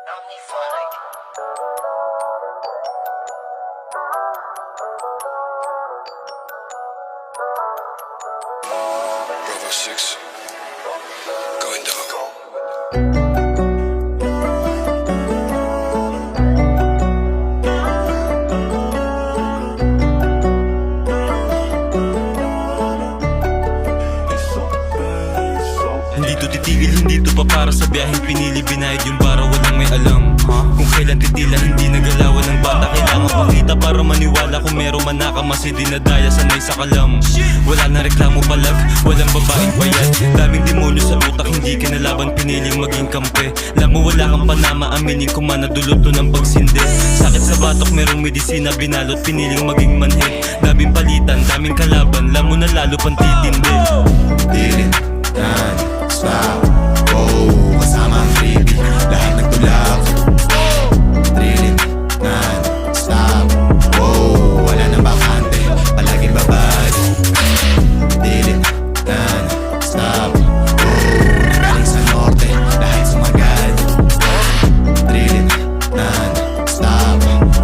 Only Phonic. Bravo 6, going down. Hindi to titigil, hindi to pa para sa biyaheng pinili. Binayad yung bara, walang may alam kung kailan titila, hindi nagalawan ng bata. Kailangan makita para maniwala. Kung meron man nakamasi, dinadaya sanay sa kalam. Wala na reklamo palag, walang babaeng bayad. Daming demonyo sa utak, hindi kinalaban, piniling maging kampe. Alam mo wala kang panama, aminin ko man nadulot to ng pagsindi. Sakit sa batok, merong medisina, binalot, piniling maging manhid. Daming palitan, daming kalaban, alam mo na lalo pang titindi. Didn't non-stop. Oh, kasama ang freebie, lahat nagtulak. Drilling non-stop. Oh, wala nang bakante, palaging babad. Didn't non-stop. Oh, galing sa norte, lahat sumagad. Drilling non-stop.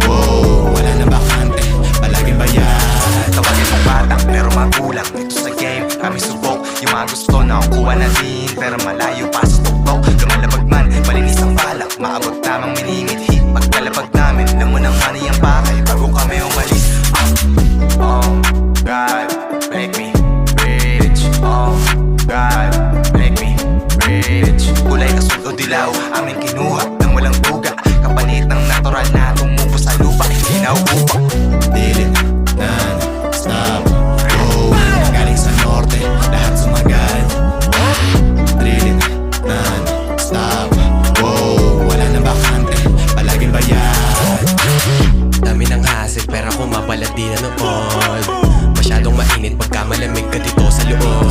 Oh, wala nang bakante, palaging bayad. Tawagin mong batang pero magulang. Ito sa game, kami subok. Yung mga gusto na kuha na din, pero malayo pa sa tuktok. Lumalabag man, malinis ang balak. Maabot tamang miningit-hit. Pagkalapag namin, alam mo nang mani ang pakay bago kami umalis. Oh God, make me rich. Oh God, make me rich. Kulay asul o dilaw, aming kinuha nang walang buga. Kapalit ng natural na tumubo sa lupa, hindi na upa. Didn't non-stop. Oh, galing sa norte, lahat sumagad. Drilling non-stop. Oh, wala na bakante, palaging bayad. Dami ng hassle pero ako mabalat di na noon. Masyadong mainit pagka malamig ka dito sa loob.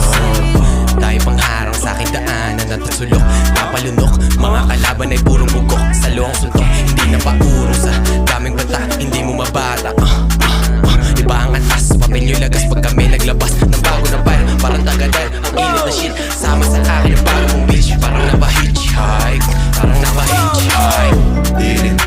Tayo pang harang sa aking daanan at sulok. Napalunok, mga kalaban ay purong bugok. Sa loong suntok, hindi na paurong sa daming bata, hindi mo mabata. Iba ang atas, papel yung lagas pag kami naglabas ng bago na fire. Parang tagadal, ang init na shit. Sama sa akin ang bagong bitch. Parang napa-hitchhike, parang napa-hitchhike. Didn't